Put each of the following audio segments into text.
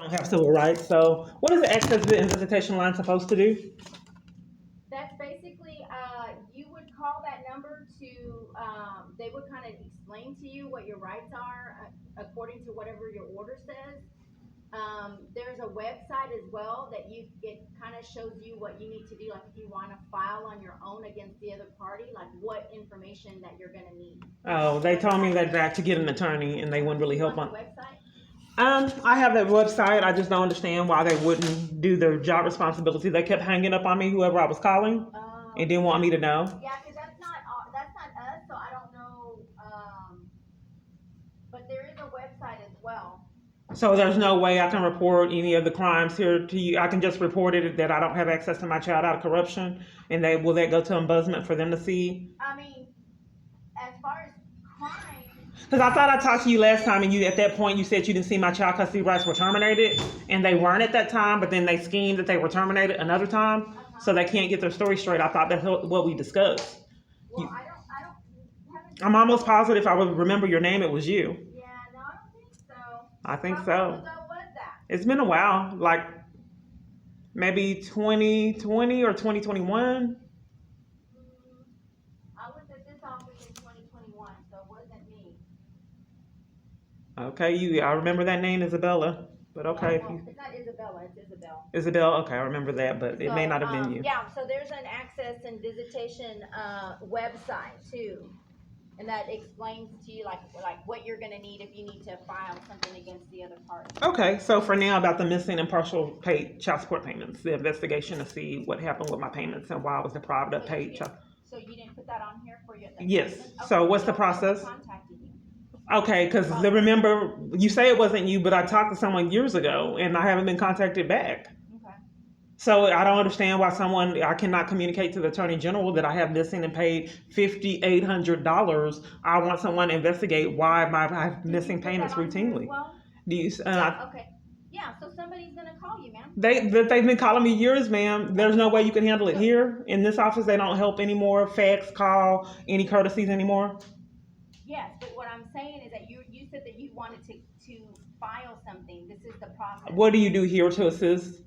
don't have civil rights. So what is the access and visitation line supposed to do? That's basically, you would call that number to, they would kind of explain to you what your rights are, according to whatever your order says. There's a website as well that it kind of shows you what you need to do, like if you want to file on your own against the other party, like what information that you're gonna need. Oh, they told me that to get an attorney, and they wouldn't really You help want on. the website? I have that website. I just don't understand why they wouldn't do their job responsibility. They kept hanging up on me, whoever I was calling, and didn't want me to know. Yeah, because that's not us, so I don't know. But there is a website as well. So there's no way I can report any of the crimes here to you. I can just report it that I don't have access to my child out of corruption, and will that go to ombudsman for them to see? I mean, as far as crime, Because I thought I talked to you last time, and you at that point you said you didn't see my child custody rights were terminated, and they weren't at that time. But then they schemed that they were terminated another time, so they can't get their story straight. I thought that's what we discussed. well, You, I don't, haven't. I'm almost positive if I would remember your name, it was you. Yeah, no, I don't think so. I think How so. long ago was that? It's been a while, like maybe 2020 or 2021. I was at this office in 2021, so it wasn't me. Okay, I remember that name, Isabella. But okay, if Well, you it's not Isabella, it's Isabel. Isabel, okay, I remember that, but it may not have been you. Yeah, so there's an access and visitation website too, and that explains to you like what you're gonna need if you need to file something against the other party. Okay, so for now, about the missing and partial paid child support payments, the investigation to see what happened with my payments and why I was deprived of paid child. So you didn't put that on here for your. Yes. Okay, So what's the so process? who contacted you? Okay, because remember, you say it wasn't you, but I talked to someone years ago and I haven't been contacted back. Okay. So I don't understand why I cannot communicate to the Attorney General that I have missing and paid $5,800. I want someone to investigate why I have missing payments routinely. Well? Do you? Okay. Yeah. So somebody's gonna call you, ma'am. They've been calling me years, ma'am. There's no way you can handle it here in this office. They don't help anymore. Fax, call, any courtesies anymore. Yes, but what I'm saying is that you said that you wanted to file something. This is the process. What do you do here to assist?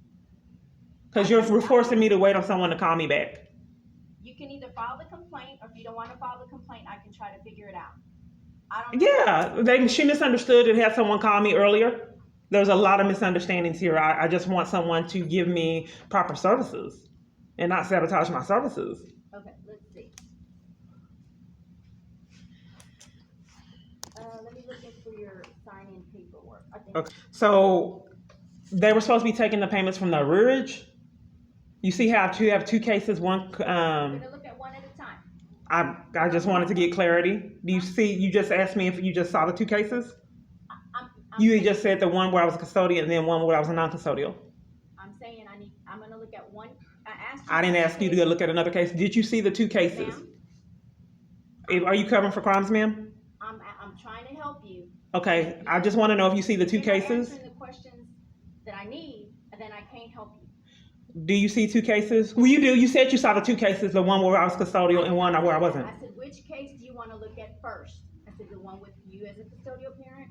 Because you're forcing me to wait on someone to call me back. You can either file the complaint, or if you don't want to file the complaint, I can try to figure it out. I don't know. Yeah, she misunderstood and had someone call me earlier. There's a lot of misunderstandings here. I just want someone to give me proper services and not sabotage my services. Okay, let's see. Let me look for your sign-in paperwork. I think. Okay. So they were supposed to be taking the payments from the arrearage. You see how you have two cases. One. We're gonna look at one at a time. I just wanted to get clarity. Do you see? You just asked me if you just saw the two cases. You saying, just said the one where I was a custodian and then one where I was a non-custodial. I'm saying I'm gonna look at one. I asked you. I didn't ask you to go look at another case. Did you see the two cases? Are you covering for crimes, ma'am? I'm trying to help you. Okay, I just want to know if you see the two If you're not cases. answering the questions that I need, then I can't help you. Do you see two cases? Well, you do. You said you saw the two cases, the one where I was custodial and one where I wasn't. I said, which case do you want to look at first? I said, the one with you as a custodial parent,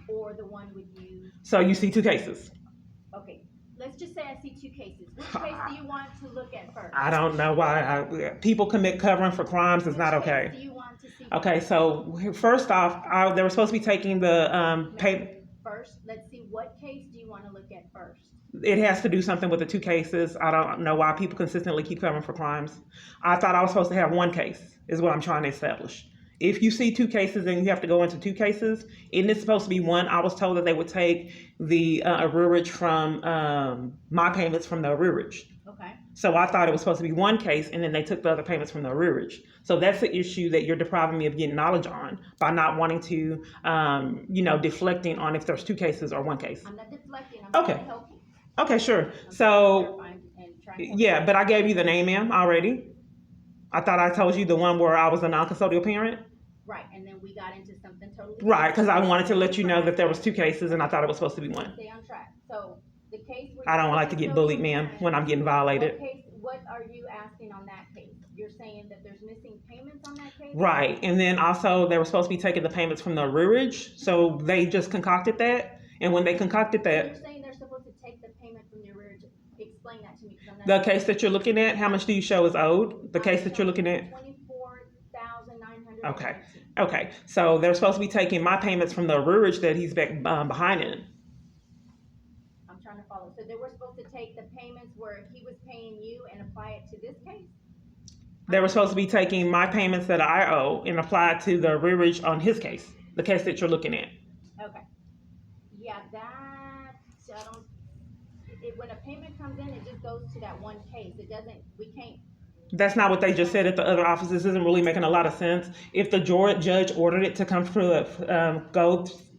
or the one with you? So you see two cases. Okay, let's just say I see two cases. Which case do you want to look at first? I don't know why people commit covering for crimes is not Which case okay. do you want to see? Okay, so first off, they were supposed to be taking the pay. First, let's see, what case do you want to look at first? It has to do something with the two cases. I don't know why people consistently keep covering for crimes. I thought I was supposed to have one case, is what I'm trying to establish. If you see two cases, then you have to go into two cases. Isn't it supposed to be one? I was told that they would take the arrearage from my payments from the arrearage. Okay. So I thought it was supposed to be one case, and then they took the other payments from the arrearage. So that's the issue that you're depriving me of getting knowledge on by not wanting to, deflecting on if there's two cases or one case. I'm not deflecting. I'm trying Okay. to help you. Okay, sure. I'm So, clarifying and trying to help yeah, but I gave you the name, ma'am, already. I thought I told you the one where I was a non-custodial parent. you. Right, and then we got into something totally Right, because I wanted to let you know that there was two cases, and I thought it was supposed to be one. Stay on track. So the case where I don't you're like to get custodial bullied, ma'am, parent, when I'm getting violated. what are you asking on that case? You're saying that there's missing payments on that case? Right, and then also they were supposed to be taking the payments from the arrearage, so they just concocted that. And when they concocted You're that, saying they're supposed explain that to me? 'Cause I'm not. The case that you're looking at, how much do you show is owed? The case that you're looking at? 24,900. Okay. Okay, so they're supposed to be taking my payments from the arrearage that he's back behind in. I'm trying to follow. So they were supposed to take the payments where he was paying you and apply it to this case? They were supposed to be taking my payments that I owe and apply it to the arrearage on his case, the case that you're looking at. Okay. Yeah, that, I don't, when a payment comes in, it just goes to that one case. It doesn't, we can't. That's not what they just said at the other office. This isn't really making a lot of sense. If the judge ordered it to come through, come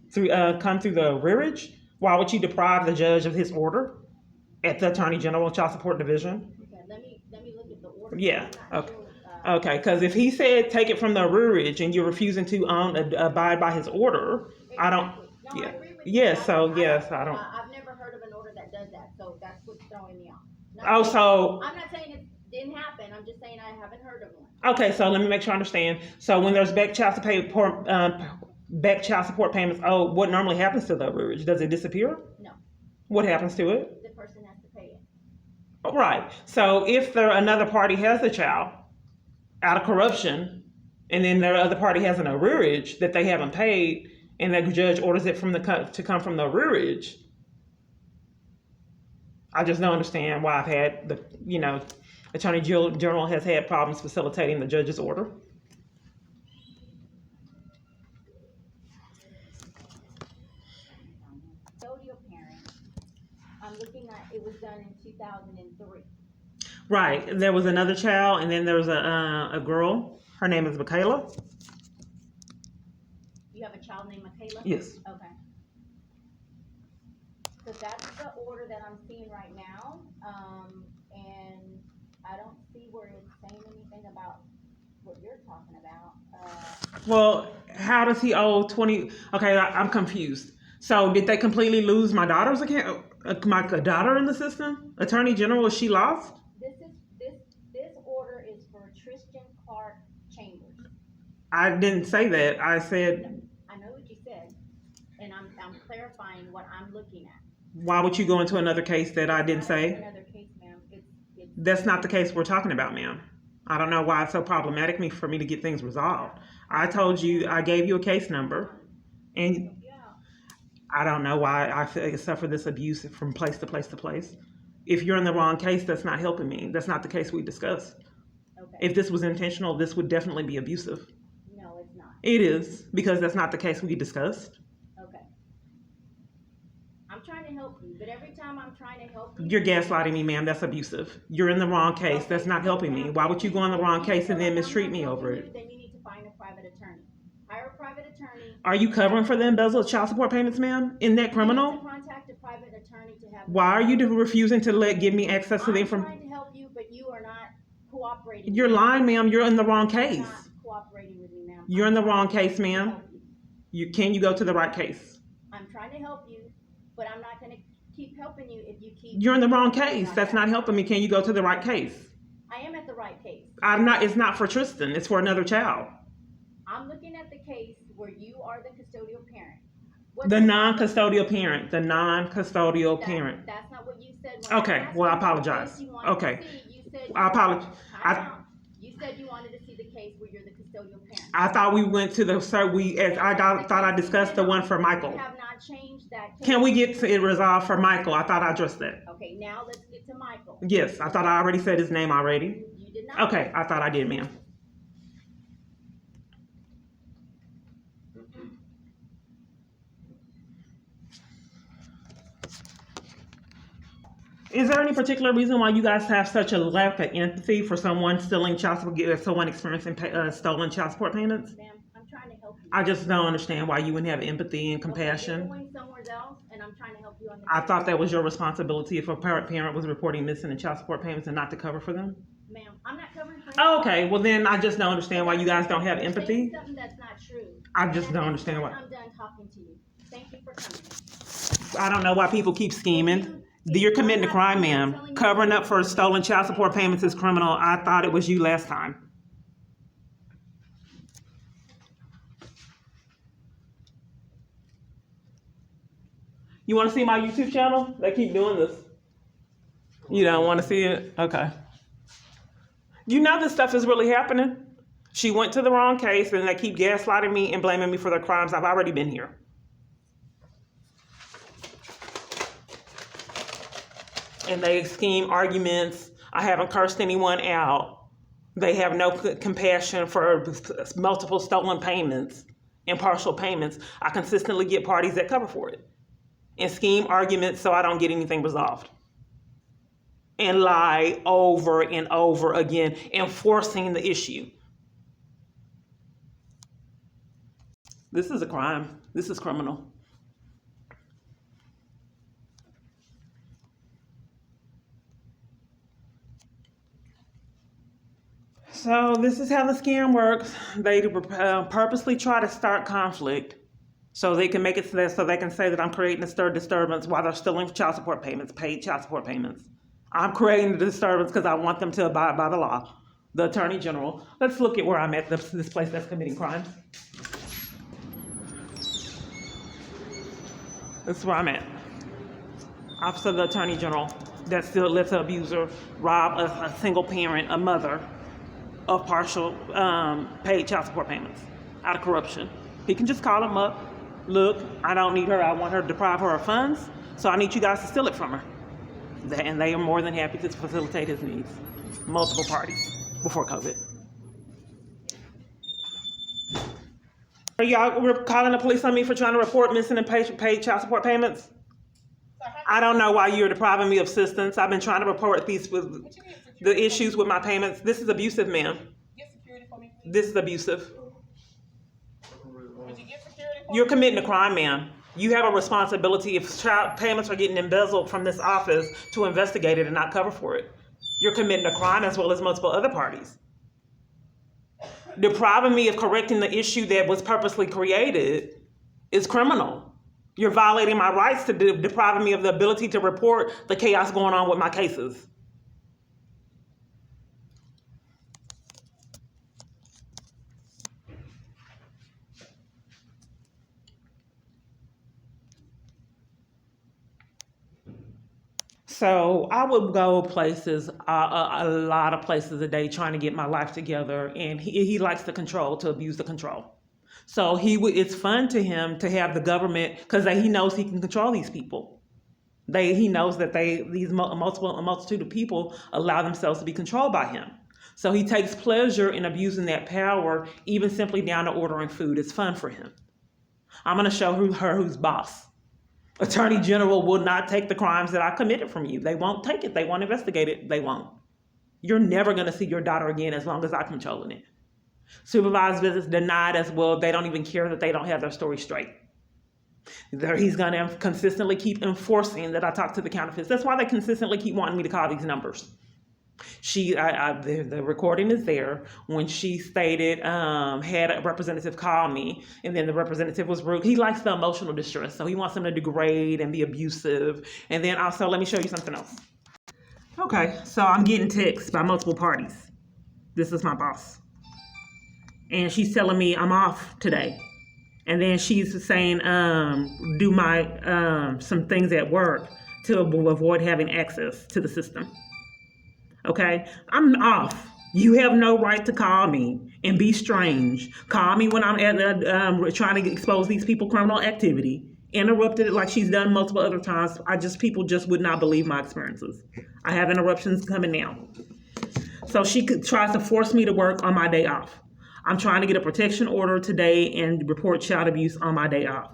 through the arrearage, why would you deprive the judge of his order at the Attorney General Child Support Division? Okay, let me look at the order. Yeah. I'm not Okay. sure, Okay. Because if he said take it from the arrearage and you're refusing to abide by his order, I don't. Exactly. No, Yeah. I agree with Yes. you. So yes, I don't. I've never heard of an order that does that, so that's what's throwing me off. Oh, so I'm not saying it didn't happen. I'm just saying I haven't heard of one. okay. So let me make sure I understand. So when there's back child support payments, what normally happens to the arrearage? Does it disappear? No, What happens to it? the person has to pay it. Right. So if another party has a child out of corruption, and then the other party has an arrearage that they haven't paid, and the judge orders it to come from the arrearage, I just don't understand why I've had Attorney General has had problems facilitating the judge's order. Custodial parent, I'm looking at, it was done in 2003. Right. There was another child, and then there was a girl. Her name is Michaela. You have a child named Michaela? Yes. Okay. So that's the order that I'm seeing right now, and I don't see where it's saying anything about what you're talking about. Well, how does he owe 20? Okay, I'm confused. So did they completely lose my daughter's account? My daughter in the system? Attorney General, is she lost? This order is for Tristan Clark Chambers. I didn't say that. I said, I know what you said, and I'm clarifying what I'm looking at. why would you go into another case that I didn't say? Another case, ma'am. It's That's not the case we're talking about, ma'am. I don't know why it's so problematic for me to get things resolved. I told you, I gave you a case number, and yeah. I don't know why I suffer this abuse from place to place to place. If you're in the wrong case, that's not helping me. That's not the case we discussed. Okay. If this was intentional, this would definitely be abusive. No, it's not. It is, because that's not the case we discussed. Okay. I'm trying to help you, but every time I'm trying to help you. You're gaslighting me, ma'am. That's abusive. You're in the wrong case. That's not helping me. Why would you go in the wrong case and then mistreat me over it? Then you need to find a private attorney. Hire a private attorney. Are you covering for the embezzled child support payments, ma'am? Isn't that You criminal? need to contact a private attorney to have. Why are you refusing to give me access to the I'm information? trying to help you, but you are not cooperating. You're lying, ma'am. You're in the wrong You're case. not cooperating with me, ma'am. You're in the wrong case, I'm ma'am. trying to help you. Can you go to the right case? I'm trying to help you, but I'm not going to keep helping you if you keep. You're in the wrong case. That's not helping me. Can you go to the right case? I am at the right case. I'm not. It's not for Tristan. It's for another child. I'm looking at the case where you are the custodial parent. The non-custodial parent. The non-custodial parent. That's not what you said. When Okay, asked well, I you what apologize. case you wanted Okay. to see, you said I apologize. Time out. You said you wanted to see the case where you're the custodial parent. I thought we went to the thought I discussed the one for Michael. You have not changed that case. Can we get it resolved for Michael? I thought I addressed that. Okay, now let's get to Michael. Yes, I thought I already said his name already. You did not. Okay, I thought I did, ma'am. Is there any particular reason why you guys have such a lack of empathy for someone stealing child support, someone experiencing stolen child support payments? Ma'am, I'm trying to help you. I just don't understand why you wouldn't have empathy and Okay, compassion. you're going somewhere else, and I'm trying to help you on the I thought that was your responsibility if a parent was reporting missing in child support payments and not to cover for them. Ma'am, I'm not covering for Oh, okay, well then I just don't understand why you guys don't have You're saying empathy. something that's not true. I just And don't at understand this why. point, I'm done talking to you. Thank you for coming. I don't know why people keep scheming. You're committing a crime, ma'am. Covering up for stolen child support payments is criminal. I thought it was you last time. You want to see my YouTube channel? They keep doing this. You don't want to see it? Okay. You know this stuff is really happening. She went to the wrong case and they keep gaslighting me and blaming me for their crimes. I've already been here. And they scheme arguments. I haven't cursed anyone out. They have no compassion for multiple stolen payments and partial payments. I consistently get parties that cover for it and scheme arguments so I don't get anything resolved. And lie over and over again, enforcing the issue. This is a crime. This is criminal. So this is how the scam works. They purposely try to start conflict so they can make it so they can say that I'm creating a stir disturbance while they're stealing child support payments, paid child support payments. I'm creating the disturbance because I want them to abide by the law. The Attorney General. Let's look at where I'm at, this place that's committing crimes. This is where I'm at. Office of the Attorney General that still lets an abuser rob a single parent, a mother, of partial paid child support payments out of corruption. He can just call them up. Look, I don't need her. I want her to deprive her of funds, so I need you guys to steal it from her. And they are more than happy to facilitate his needs. Multiple parties before COVID. Y'all were calling the police on me for trying to report missing and paid child support payments? I don't know why you're depriving me of assistance. I've been trying to report these with the issues with my payments. This is abusive, ma'am. Get security for me, please. This is abusive. Would you get security for You're me? committing a crime, ma'am. You have a responsibility if child payments are getting embezzled from this office to investigate it and not cover for it. You're committing a crime as well as multiple other parties. Depriving me of correcting the issue that was purposely created is criminal. You're violating my rights to depriving me of the ability to report the chaos going on with my cases. So I would go places, a lot of places a day trying to get my life together. And he likes the control, to abuse the control. So it's fun to him to have the government, because he knows he can control these people. He knows that these multitude of people allow themselves to be controlled by him. So he takes pleasure in abusing that power, even simply down to ordering food. It's fun for him. I'm going to show her who's boss. Attorney General will not take the crimes that I committed from you. They won't take it. They won't investigate it. They won't. You're never going to see your daughter again as long as I'm controlling it. Supervised visits denied as well. They don't even care that they don't have their story straight. He's going to consistently keep enforcing that I talk to the counterfeits. That's why they consistently keep wanting me to call these numbers. The recording is there when she stated, had a representative call me, and then the representative was rude. He likes the emotional distress, so he wants them to degrade and be abusive. And then also, let me show you something else. Okay, so I'm getting texts by multiple parties. This is my boss. And she's telling me I'm off today. And then she's saying, do my, some things at work to avoid having access to the system. Okay, I'm off. You have no right to call me and be strange. Call me when I'm at trying to expose these people criminal activity. Interrupted it like she's done multiple other times. People just would not believe my experiences. I have interruptions coming now. So she tries to force me to work on my day off. I'm trying to get a protection order today and report child abuse on my day off.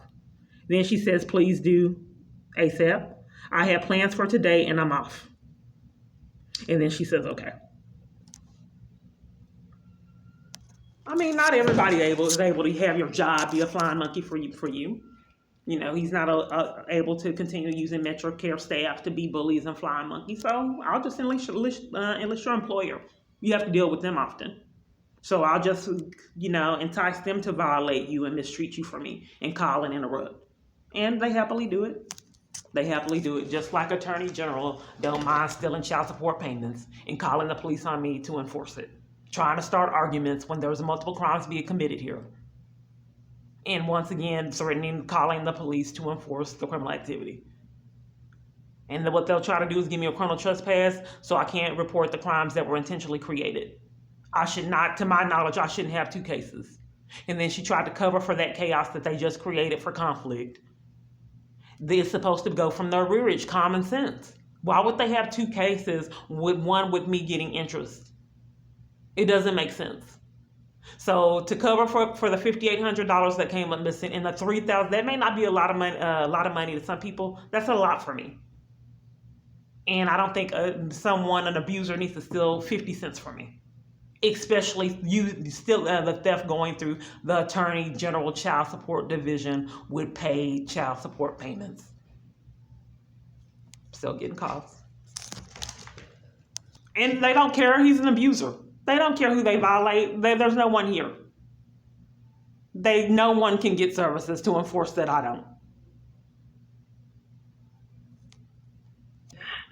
Then she says, please do ASAP. I have plans for today and I'm off. And then she says, okay. I mean, not everybody is able to have your job be a flying monkey for you. You know, he's not able to continue using MetroCare staff to be bullies and flying monkeys. So I'll just enlist your employer. You have to deal with them often. So I'll just, entice them to violate you and mistreat you for me and call and interrupt. And they happily do it. They happily do it, just like Attorney General don't mind stealing child support payments and calling the police on me to enforce it. Trying to start arguments when there's multiple crimes being committed here. And once again, threatening calling the police to enforce the criminal activity. And what they'll try to do is give me a criminal trespass so I can't report the crimes that were intentionally created. I should not, to my knowledge, I shouldn't have 2 cases. And then she tried to cover for that chaos that they just created for conflict. It's supposed to go from their rearage, common sense. Why would they have 2 cases with one with me getting interest? It doesn't make sense. So to cover for the $5,800 that came up missing and the $3,000, that may not be a lot of money to some people. That's a lot for me. And I don't think an abuser needs to steal 50 cents from me. Especially the theft going through the Attorney General Child Support Division with paid child support payments. Still getting calls. And they don't care. He's an abuser. They don't care who they violate. There's no one here. No one can get services to enforce that. I don't.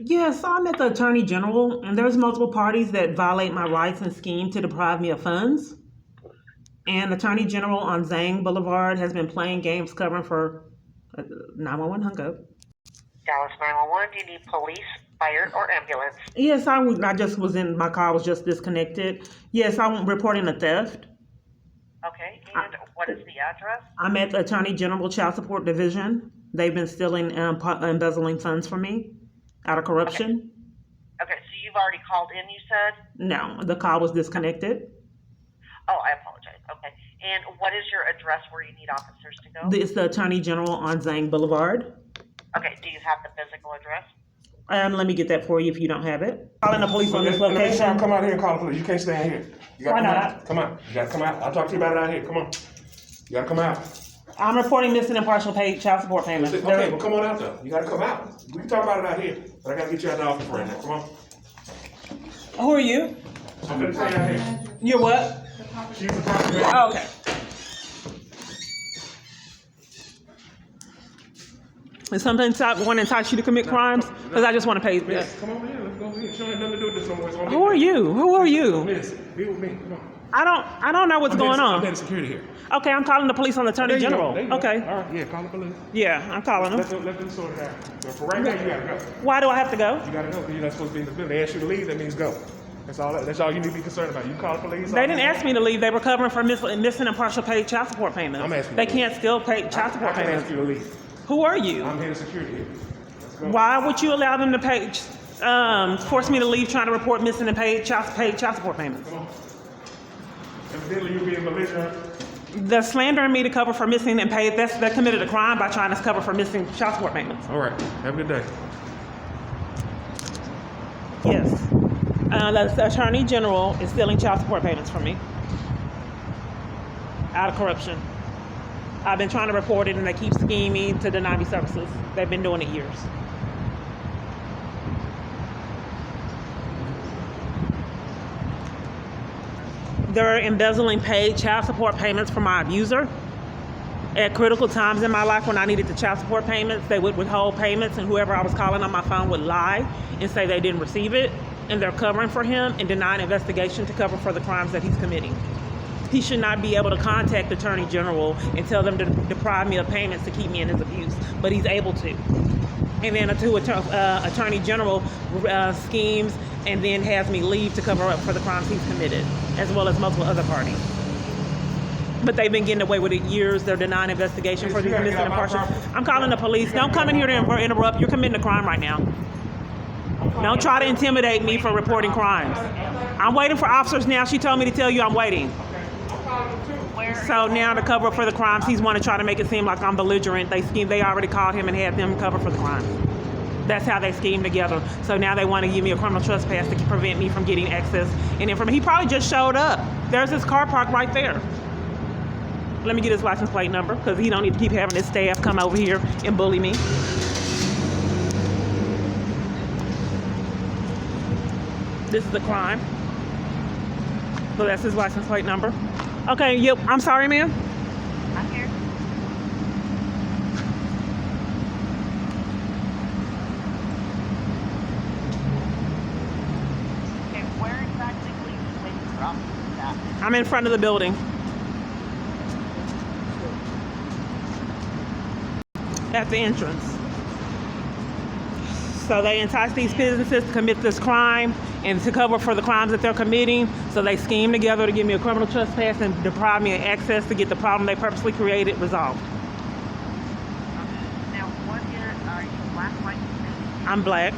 Yes, I'm at the Attorney General, and there's multiple parties that violate my rights and scheme to deprive me of funds. And Attorney General on Zhang Boulevard has been playing games covering for 911 hung up. Dallas 911, do you need police, fire, or ambulance? Yes, I just was in, my car was just disconnected. Yes, I'm reporting a theft. Okay, and what is the address? I'm at the Attorney General Child Support Division. They've been stealing, embezzling funds from me out of corruption. Okay, so you've already called in, you said? No, the call was disconnected. Oh, I apologize. Okay, and what is your address where you need officers to go? It's the Attorney General on Zhang Boulevard. Okay, do you have the physical address? Let me get that for you if you don't have it. Calling the police on this In the meantime, location. come out here and call the police. You can't stay in here. You gotta Why come not? out. Come out. You gotta come out. I'll talk to you about it out here. Come on. You gotta come out. I'm reporting missing and partial paid child support payments. Okay, well come on out though. You gotta come out. We can talk about it out here, but I gotta get you out the office right now. Come on. Who are you? I'm gonna tell you out here. You're what? She's the property. Oh, okay. Is something want to entice you to commit crimes? Because I just want to pay. Yes, come over here. Let's go over here. She don't have nothing to do with this no more. It's on me. Who are you? Who are you? Miss, be with me. Come on. I don't know what's going I'm on. head of security here. Okay, I'm calling the police on the Attorney There you go. General. There you go. Okay. All right. Yeah, call the police. Yeah, I'm calling Let them. them sort it out. But for right now, you gotta go. Why do I have to go? You gotta go because you're not supposed to be in the building. They ask you to leave. That means go. That's all you need to be concerned about. You call the police. They didn't ask me to leave. They were covering for missing and partial paid child support payments. I'm asking They you to can't still pay child I support can payments. ask you to leave. Who are you? I'm head of security here. Let's go. Why would you allow them to pay, force me to leave trying to report missing and paid child support payments? Come on. Evidently, you're being belligerent. They're slandering me to cover for missing and paid. They committed a crime by trying to cover for missing child support payments. All right. Have a good day. Yes. The Attorney General is stealing child support payments from me out of corruption. I've been trying to report it and they keep scheming to deny me services. They've been doing it years. They're embezzling paid child support payments from my abuser. At critical times in my life when I needed the child support payments, they would withhold payments and whoever I was calling on my phone would lie and say they didn't receive it. And they're covering for him and denying investigation to cover for the crimes that he's committing. He should not be able to contact the Attorney General and tell them to deprive me of payments to keep me in his abuse, but he's able to. And then Attorney General schemes and then has me leave to cover up for the crimes he's committed, as well as multiple other parties. But they've been getting away with it years. They're denying investigation for these missing and partial. I'm calling the police. Don't come in here to interrupt. You're committing a crime right now. Don't try to intimidate me for reporting crimes. I'm waiting for officers now. She told me to tell you I'm waiting. So now to cover up for the crimes, he's want to try to make it seem like I'm belligerent. They already called him and had them cover for the crimes. That's how they scheme together. So now they want to give me a criminal trespass to prevent me from getting access and information. He probably just showed up. There's his car parked right there. Let me get his license plate number because he don't need to keep having his staff come over here and bully me. This is the crime. So that's his license plate number. Okay, yep. I'm sorry, ma'am. I'm here. Okay, where exactly will you wait for officers at? I'm in front of the building. At the entrance. So they entice these businesses to commit this crime and to cover for the crimes that they're committing. So they scheme together to give me a criminal trespass and deprive me of access to get the problem they purposely created resolved. Now, what are you black, white, Hispanic? I'm black.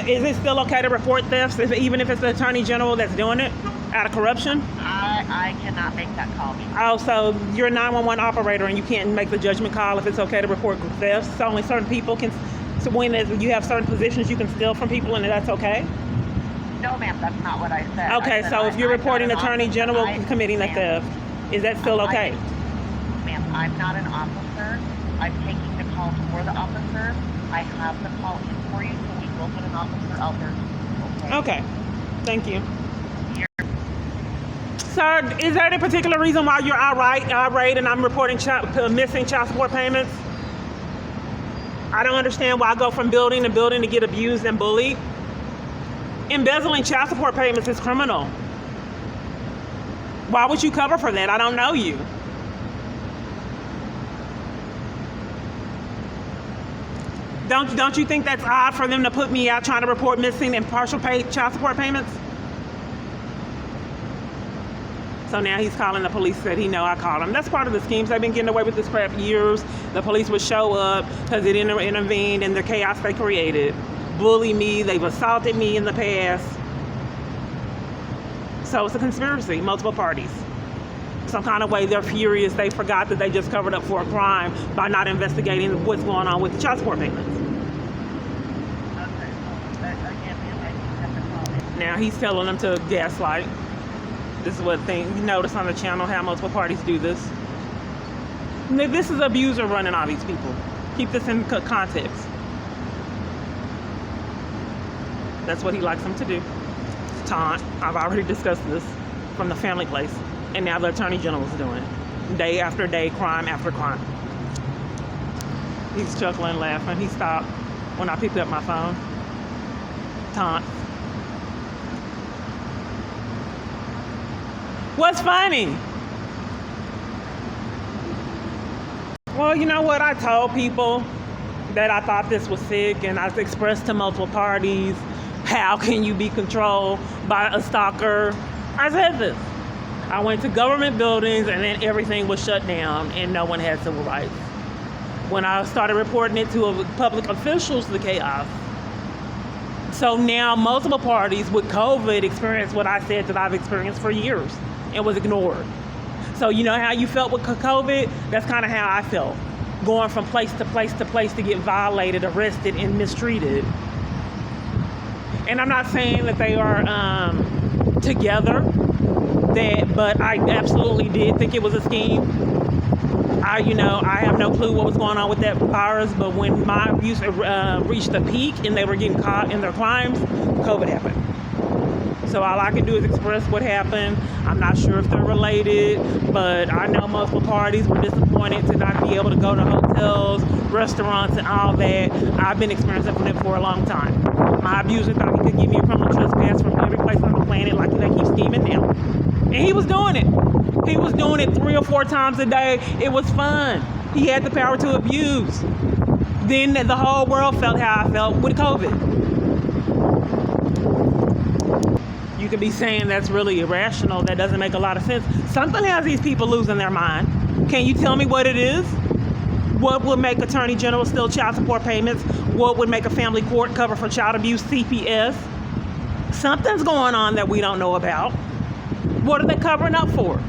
Is it still okay to report thefts, even if it's the Attorney General that's doing it out of corruption? I cannot make that call. Oh, so you're a 911 operator and you can't make the judgment call if it's okay to report thefts? So only certain people can, so when you have certain positions, you can steal from people and that's okay? No, ma'am, that's not what I said. Okay, I said so if you're I'm not reporting an Attorney officer. General I- committing a ma'am, theft, is that still okay? Ma'am, I'm not an officer. I'm taking the call for the officer. I have the call in for you, so we will get an officer out there. Okay, thank you. Sir, is there any particular reason why you're irate and I'm reporting missing child support payments? I don't understand why I go from building to building to get abused and bullied. Embezzling child support payments is criminal. Why would you cover for that? I don't know you. Don't you think that's odd for them to put me out trying to report missing and partial paid child support payments? So now he's calling the police, said he know I called him. That's part of the schemes. They've been getting away with this crap years. The police would show up because it intervened in the chaos they created. Bully me, they've assaulted me in the past. So it's a conspiracy, multiple parties. Some kind of way they're furious. They forgot that they just covered up for a crime by not investigating what's going on with the child support payments. Okay, so again, ma'am, I just have to call in. Now he's telling them to gaslight. This is what thing you notice on the channel how multiple parties do this. This is abuser running all these people. Keep this in context. That's what he likes them to do. Taunt. I've already discussed this from the family place. And now the Attorney General is doing it. Day after day, crime after crime. He's chuckling, laughing. He stopped when I picked up my phone. Taunt. What's funny? Well, you know what? I told people that I thought this was sick, and I expressed to multiple parties, how can you be controlled by a stalker? I said this. I went to government buildings, and then everything was shut down, and no one had civil rights. When I started reporting it to public officials, the chaos. So now multiple parties with COVID experienced what I said that I've experienced for years and was ignored. So you know how you felt with COVID? That's kind of how I felt. Going from place to place to place to get violated, arrested, and mistreated. And I'm not saying that they are together, but I absolutely did think it was a scheme. I have no clue what was going on with that virus, but when my abuse reached a peak and they were getting caught in their crimes, COVID happened. So all I can do is express what happened. I'm not sure if they're related, but I know multiple parties were disappointed to not be able to go to hotels, restaurants, and all that. I've been experiencing it for a long time. My abuser thought he could give me a criminal trespass from every place on the planet like they keep scheming now. And he was doing it. He was doing it 3 or 4 times a day. It was fun. He had the power to abuse. Then the whole world felt how I felt with COVID. You could be saying that's really irrational. That doesn't make a lot of sense. Something has these people losing their mind. Can you tell me what it is? What would make Attorney General steal child support payments? What would make a family court cover for child abuse, CPS? Something's going on that we don't know about. What are they covering up for?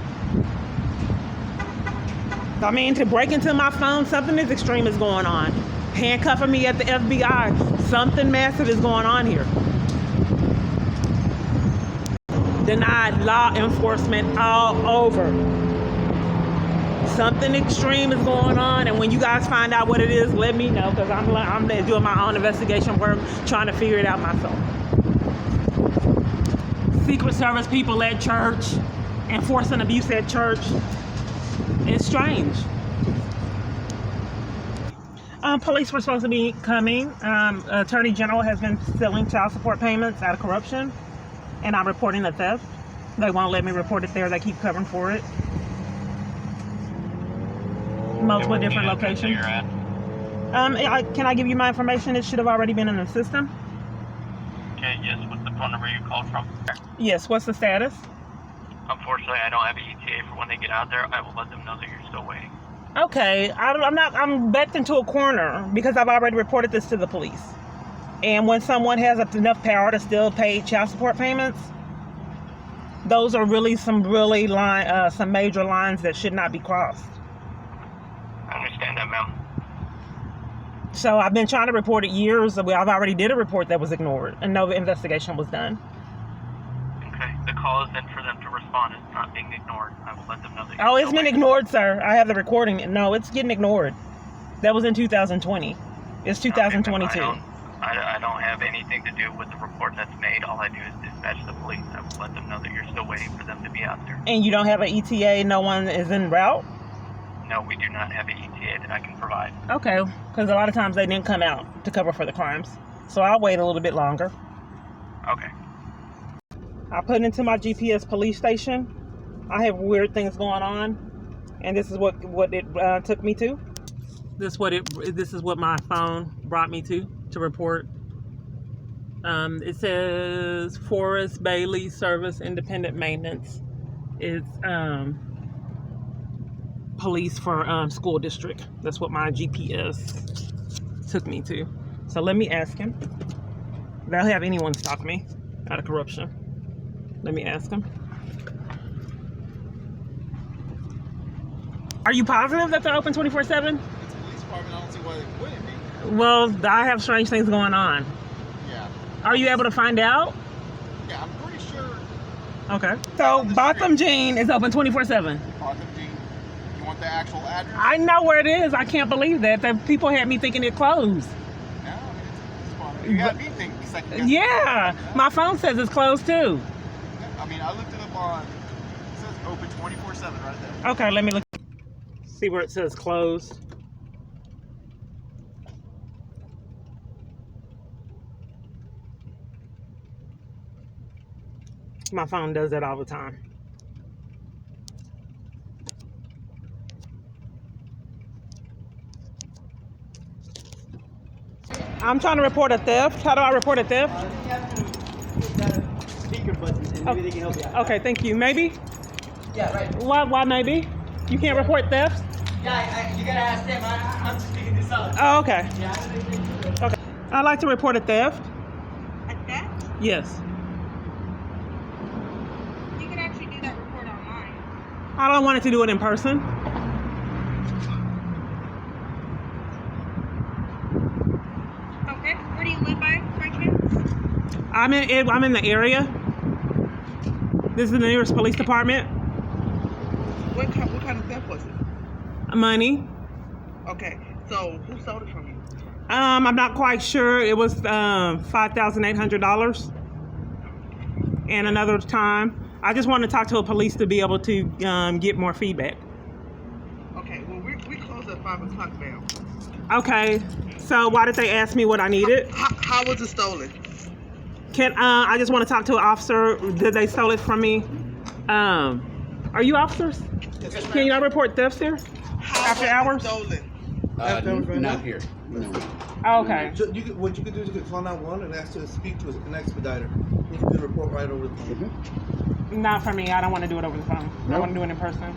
I mean, to break into my phone, something as extreme is going on. Handcuffing me at the FBI, something massive is going on here. Denied law enforcement all over. Something extreme is going on, and when you guys find out what it is, let me know, because I'm doing my own investigation work, trying to figure it out myself. Secret Service people at church, enforcing abuse at church. It's strange. Police were supposed to be coming. Attorney General has been stealing child support payments out of corruption, and I'm reporting the theft. They won't let me report it there. They keep covering for it. Multiple different locations. Can I give you my information? It should have already been in the system. Okay, yes, what's the phone number you called from? Yes, what's the status? Unfortunately, I don't have an ETA for when they get out there. I will let them know that you're still waiting. Okay, I'm backed into a corner because I've already reported this to the police. And when someone has enough power to still pay child support payments, those are really some major lines that should not be crossed. I understand that, ma'am. So I've been trying to report it years. I've already did a report that was ignored and no investigation was done. Okay, the call is in for them to respond. It's not being ignored. I will let them know that you're Oh, it's still been waiting. ignored, sir. I have the recording. No, it's getting ignored. That was in 2020. It's 2022. I don't have anything to do with the report that's made. All I do is dispatch the police. I will let them know that you're still waiting for them to be out there. And you don't have an ETA? No one is en route? No, we do not have an ETA that I can provide. Okay, because a lot of times they didn't come out to cover for the crimes. So I'll wait a little bit longer. Okay. I put into my GPS police station. I have weird things going on, and this is what it took me to. This is what my phone brought me to report. It says Forrest Bailey Service Independent Maintenance. It's police for school district. That's what my GPS took me to. So let me ask him. They'll have anyone stop me out of corruption. Let me ask him. Are you positive that they're open 24/7? It's a police department. I don't see why they wouldn't be. Well, I have strange things going on. Yeah. Are you able to find out? Yeah, I'm pretty sure. Okay. So Botham Jean is open 24/7. You want the actual address? I know where it is. I can't believe that. The people had me thinking it closed. No, I mean, it's a police department. You got me thinking second guessing. Yeah. My phone says it's closed too. I mean, I looked it up on. It says open 24/7 right there. Okay, let me look. See where it says closed. My phone does that all the time. I'm trying to report a theft. How do I report a theft? Speaker button, and maybe they can help you out. Okay, thank you. Maybe? Yeah, right. Why maybe? You can't report theft? Yeah, you gotta ask them. I'm just picking this up. Oh, okay. Yeah, I know they do it. Okay. I'd like to report a theft. A theft? Yes. You can actually do that report online. I don't want it to do it in person. Okay. Where do you live by chance? I'm in the area. This is the nearest police department. What kind of theft was it? Money. Okay, so who sold it from you? I'm not quite sure. It was $5,800. And another time, I just want to talk to a police to be able to get more feedback. Okay, well we close at 5 o'clock now. Okay. So why did they ask me what I needed? How was it stolen? I just want to talk to an officer. Did they stole it from me? Are you officers? Can y'all report thefts there? After hours? Stolen. Not here. No. Oh, okay. So what you could do is you could call 911 and ask to speak to an expediter. You can do the report right over the phone. Not for me. I don't want to do it over the phone. I want to do it in person.